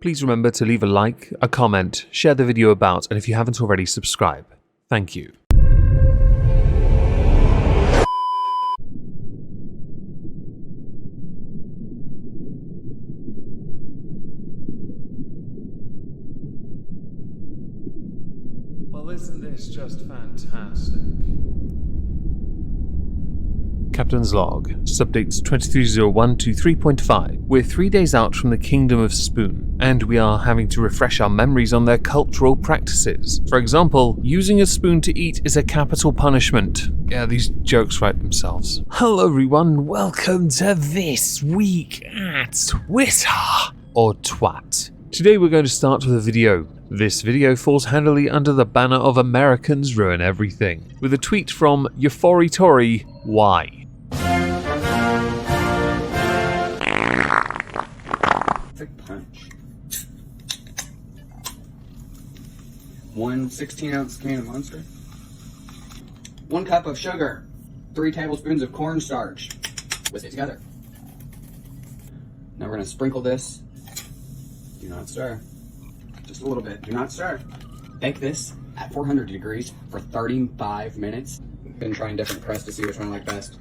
please remember to leave a like, a comment, share the video about, and if you haven't already, subscribe. Thank you. Well, isn't this just fantastic? Captain's Log, Subdates 230123.5. We're 3 days out from the Kingdom of Spoon, and we are having to refresh our memories on their cultural practices. For example, using a spoon to eat is a capital punishment. Yeah, these jokes write themselves. Hello everyone, welcome to This Week at Twitter, or Twat. Today we're going to start with a video. This video falls handily under the banner of Americans Ruin Everything, with a tweet from Yafori Tori, Why? Punch. 1 16-ounce can of Monster. 1 cup of sugar. 3 tablespoons of cornstarch. Whisk it together. Now we're going to sprinkle this. Do not stir. Just a little bit. Do not stir. Bake this at 400 degrees for 35 minutes. Been trying different crusts to see which one I like best.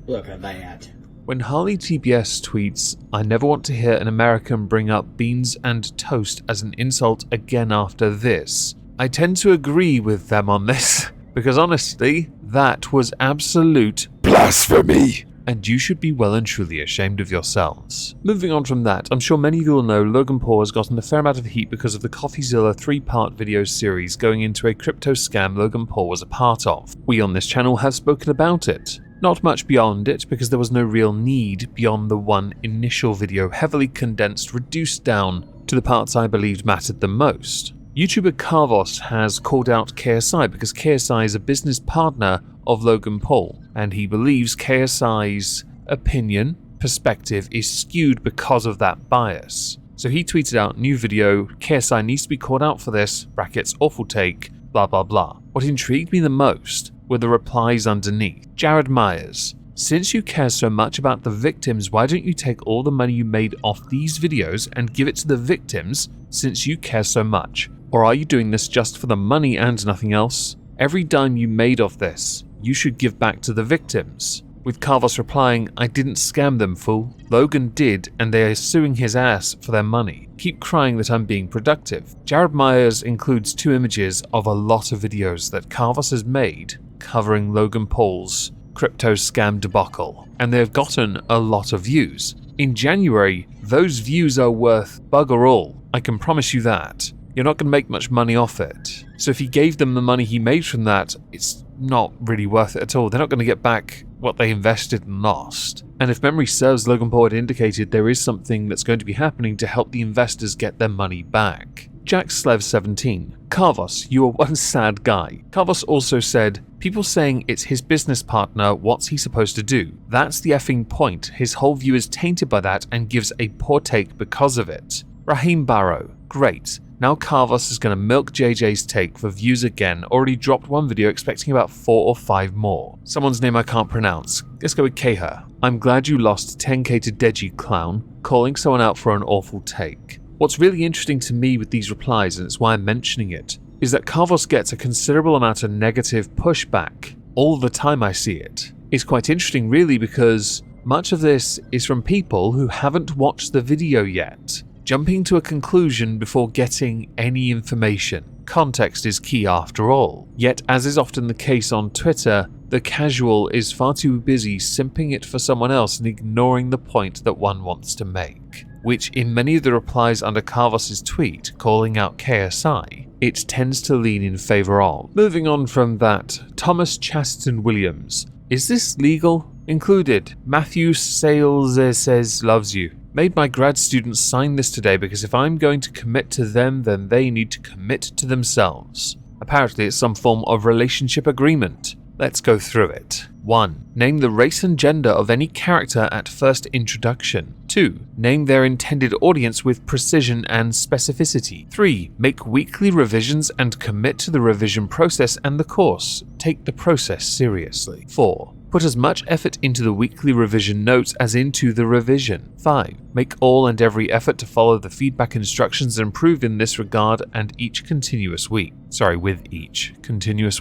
Look at that. When Harley TBS tweets, I never want to hear an American bring up beans and toast as an insult again after this, I tend to agree with them on this, because honestly, that was absolute blasphemy, and you should be well and truly ashamed of yourselves. Moving on from that, I'm sure many of you will know Logan Paul has gotten a fair amount of heat because of the CoffeeZilla 3-part video series going into a crypto scam Logan Paul was a part of. We on this channel have spoken about it. Not much beyond it, because there was no real need beyond the one initial video, heavily condensed, reduced down to the parts I believed mattered the most. YouTuber Carvos has called out KSI because KSI is a business partner of Logan Paul, and he believes KSI's opinion, perspective is skewed because of that bias. So he tweeted out, new video, KSI needs to be called out for this, brackets, awful take, blah blah blah. What intrigued me the most were the replies underneath. Jared Myers, since you care so much about the victims, why don't you take all the money you made off these videos and give it to the victims since you care so much? Or are you doing this just for the money and nothing else? Every dime you made off this, you should give back to the victims. With Carvos replying, I didn't scam them, fool. Logan did, and they are suing his ass for their money. Keep crying that I'm being productive. Jared Myers includes 2 images of a lot of videos that Carvos has made covering Logan Paul's crypto scam debacle, and they have gotten a lot of views. In January, those views are worth bugger all. I can promise you that. You're not going to make much money off it. So if he gave them the money he made from that, it's not really worth it at all. They're not going to get back what they invested and lost. And if memory serves, Logan Paul had indicated there is something that's going to be happening to help the investors get their money back. Jack Slev 17. Carvos, you are one sad guy. Carvos also said, people saying it's his business partner, what's he supposed to do? That's the effing point. His whole view is tainted by that and gives a poor take because of it. Raheem Barrow. Great. Now Carvos is going to milk JJ's take for views again. Already dropped 1 video, expecting about 4 or 5 more. Someone's name I can't pronounce. Let's go with Keha. I'm glad you lost 10k to Deji Clown, calling someone out for an awful take. What's really interesting to me with these replies, and it's why I'm mentioning it, is that Carvos gets a considerable amount of negative pushback all the time I see it. It's quite interesting really, because much of this is from people who haven't watched the video yet, jumping to a conclusion before getting any information. Context is key after all. Yet, as is often the case on Twitter, the casual is far too busy simping it for someone else and ignoring the point that one wants to make, which in many of the replies under Carvos' tweet calling out KSI, it tends to lean in favor of. Moving on from that, Thomas Chaston Williams. Is this legal? Included, Matthew Sales says loves you. Made my grad students sign this today because if I'm going to commit to them, then they need to commit to themselves. Apparently it's some form of relationship agreement. Let's go through it. 1. Name the race and gender of any character at first introduction. 2. Name their intended audience with precision and specificity. 3. Make weekly revisions and commit to the revision process and the course. Take the process seriously. 4. Put as much effort into the weekly revision notes as into the revision. 5. Make all and every effort to follow the feedback instructions and improve in this regard with each continuous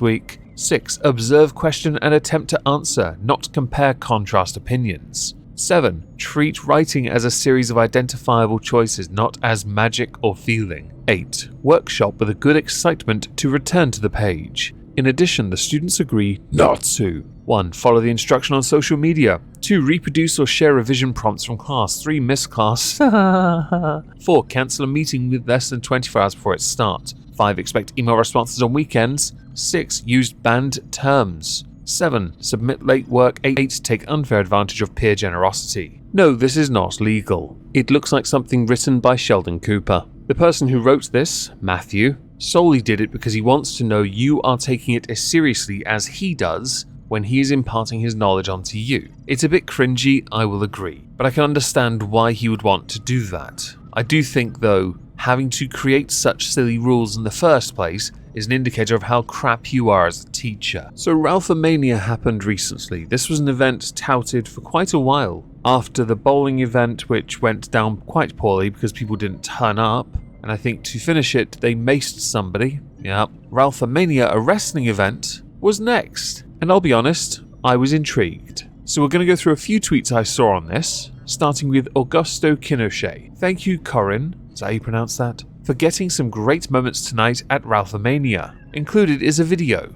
week. 6. Observe, question, and attempt to answer, not compare contrast opinions. 7. Treat writing as a series of identifiable choices, not as magic or feeling. 8. Workshop with a good excitement to return to the page. In addition, the students agree not to. 1. Follow the instruction on social media. 2. Reproduce or share revision prompts from class. 3. Miss class. 4. Cancel a meeting with less than 24 hours before it starts. 5. Expect email responses on weekends. 6. Use banned terms. 7. Submit late work. 8. Take unfair advantage of peer generosity. No, this is not legal. It looks like something written by Sheldon Cooper. The person who wrote this, Matthew, solely did it because he wants to know you are taking it as seriously as he does when he is imparting his knowledge onto you. It's a bit cringy, I will agree, but I can understand why he would want to do that. I do think, though, having to create such silly rules in the first place is an indicator of how crap you are as a teacher. So Ralphomania happened recently. This was an event touted for quite a while. After the bowling event, which went down quite poorly because people didn't turn up, and I think to finish it, they maced somebody. Yep. Ralphomania, a wrestling event, was next. And I'll be honest, I was intrigued. So we're going to go through a few tweets I saw on this, starting with Augusto Kinochet. Thank you, Corin, is that how you pronounce that? For getting some great moments tonight at Ralphomania. Included is a video.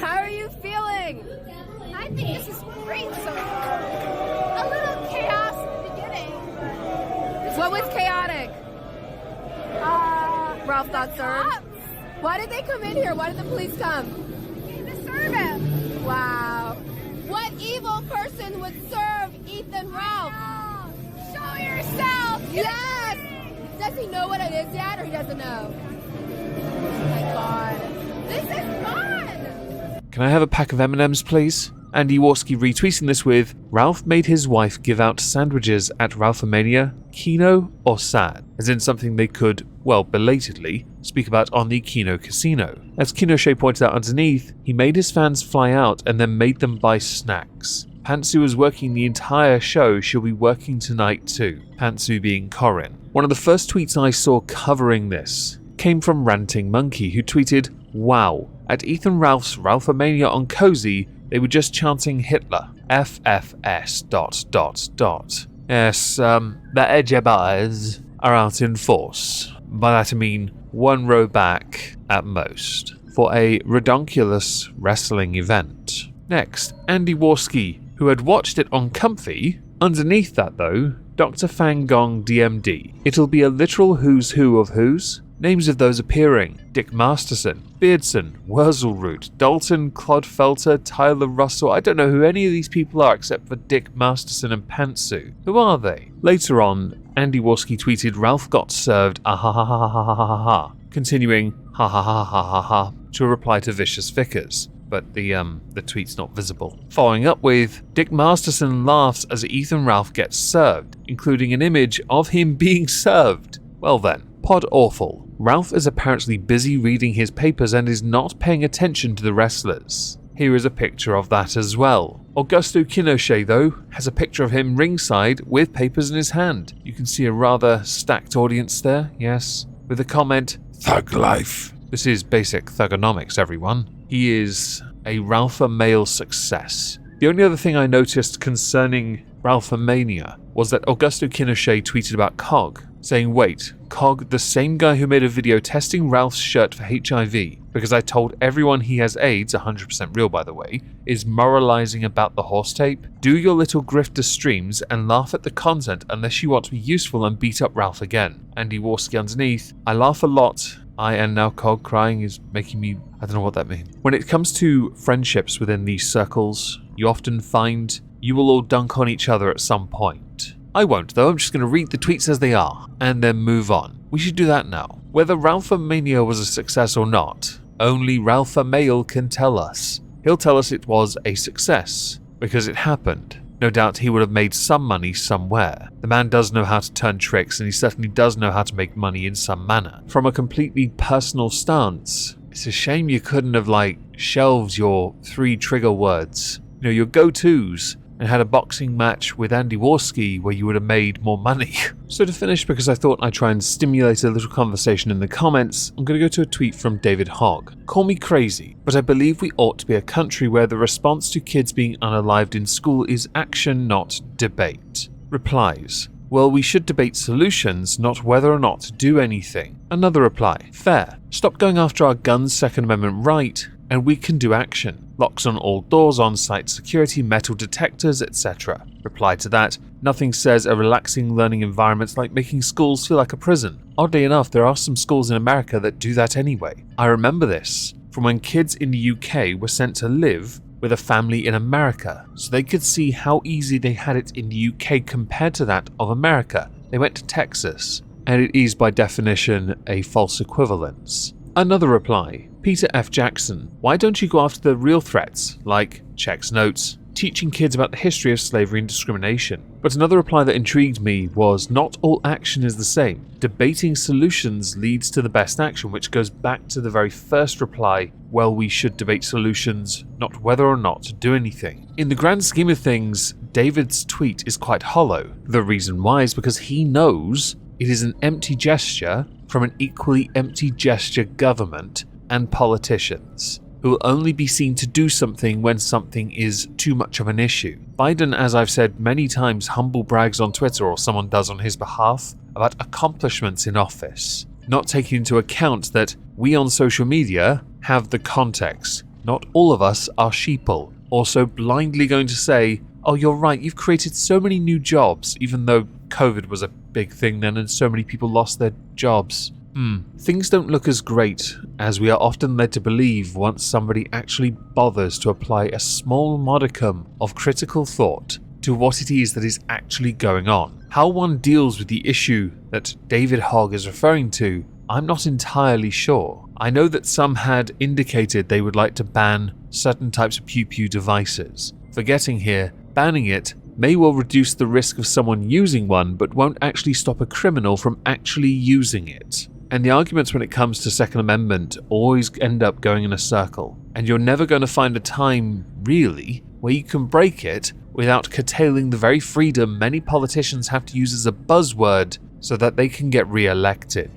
How are you feeling? I think this is great so far. A little chaos at the beginning. What was chaotic? Ralph got served. Why did they come in here? Why did the police come? To serve him. Wow. What evil person would serve Ethan Ralph? Show yourself! Yes! Does he know what it is yet, or he doesn't know? Oh my god. This is fun! Can I have a pack of M&Ms, please? Andy Warski retweeting this with, Ralph made his wife give out sandwiches at Ralphomania, Kino or sad, as in something they could, well, belatedly, speak about on the Kino Casino. As Kinochet pointed out underneath, he made his fans fly out and then made them buy snacks. Pantsu was working the entire show, she'll be working tonight too. Pantsu being Corin. One of the first tweets I saw covering this came from Ranting Monkey, who tweeted, wow, at Ethan Ralph's Ralphomania on Cozy, they were just chanting Hitler. FFS ... Yes, the Edgeabars are out in force. By that I mean 1 row back at most, for a redonkulous wrestling event. Next, Andy Warski, who had watched it on Comfy. Underneath that though, Dr. Fangong DMD. It'll be a literal who's who of who's. Names of those appearing: Dick Masterson, Beardson, Wurzelroot, Dalton, Clodfelter, Tyler Russell. I don't know who any of these people are except for Dick Masterson and Pantsu. Who are they? Later on, Andy Warski tweeted Ralph got served ha, continuing ha to a reply to Vicious Vickers. But the tweet's not visible. Following up with, Dick Masterson laughs as Ethan Ralph gets served, including an image of him being served. Well then, pod awful. Ralph is apparently busy reading his papers and is not paying attention to the wrestlers. Here is a picture of that as well. Augusto Kinochet, though, has a picture of him ringside with papers in his hand. You can see a rather stacked audience there, yes, with the comment, Thug Life. This is basic thugonomics, everyone. He is a Ralphomania success. The only other thing I noticed concerning Ralphomania was that Augusto Kinochet tweeted about Cog, saying, wait, Cog, the same guy who made a video testing Ralph's shirt for HIV, because I told everyone he has AIDS, 100% real by the way, is moralizing about the horse tape? Do your little grifter streams and laugh at the content unless you want to be useful and beat up Ralph again. Andy Warski underneath, I laugh a lot. And now Cog crying is making me, I don't know what that means. When it comes to friendships within these circles, you often find you will all dunk on each other at some point. I won't though, I'm just going to read the tweets as they are, and then move on. We should do that now. Whether Ralphomania was a success or not, only Ralphomania can tell us. He'll tell us it was a success, because it happened. No doubt he would have made some money somewhere. The man does know how to turn tricks, and he certainly does know how to make money in some manner. From a completely personal stance, It's a shame you couldn't have, shelved your 3 trigger words. Your go-tos, and had a boxing match with Andy Warski where you would have made more money. So to finish, because I thought I'd try and stimulate a little conversation in the comments, I'm going to go to a tweet from David Hogg. Call me crazy, but I believe we ought to be a country where the response to kids being unalived in school is action, not debate. Replies. Well, we should debate solutions, not whether or not to do anything. Another reply. Fair. Stop going after our guns' Second Amendment right, and we can do action. Locks on all doors, on-site security, metal detectors, etc. Reply to that. Nothing says a relaxing learning environment like making schools feel like a prison. Oddly enough, there are some schools in America that do that anyway. I remember this from when kids in the UK were sent to live with a family in America, so they could see how easy they had it in the UK compared to that of America. They went to Texas, and it is by definition a false equivalence. Another reply. Peter F. Jackson. Why don't you go after the real threats, like checks notes, teaching kids about the history of slavery and discrimination? But another reply that intrigued me was, not all action is the same. Debating solutions leads to the best action, which goes back to the very first reply, well, we should debate solutions, not whether or not to do anything. In the grand scheme of things, David's tweet is quite hollow. The reason why is because he knows it is an empty gesture from an equally empty gesture government and politicians, who will only be seen to do something when something is too much of an issue. Biden, as I've said many times, humble brags on Twitter, or someone does on his behalf, about accomplishments in office, not taking into account that we on social media have the context. Not all of us are sheeple, also blindly going to say, oh, you're right, you've created so many new jobs, even though COVID was a big thing then and so many people lost their jobs. Things don't look as great as we are often led to believe once somebody actually bothers to apply a small modicum of critical thought to what it is that is actually going on. How one deals with the issue that David Hogg is referring to, I'm not entirely sure. I know that some had indicated they would like to ban certain types of pew-pew devices. Forgetting here, banning it may well reduce the risk of someone using one, but won't actually stop a criminal from actually using it. And the arguments when it comes to Second Amendment always end up going in a circle, and you're never going to find a time, really, where you can break it without curtailing the very freedom many politicians have to use as a buzzword so that they can get re-elected.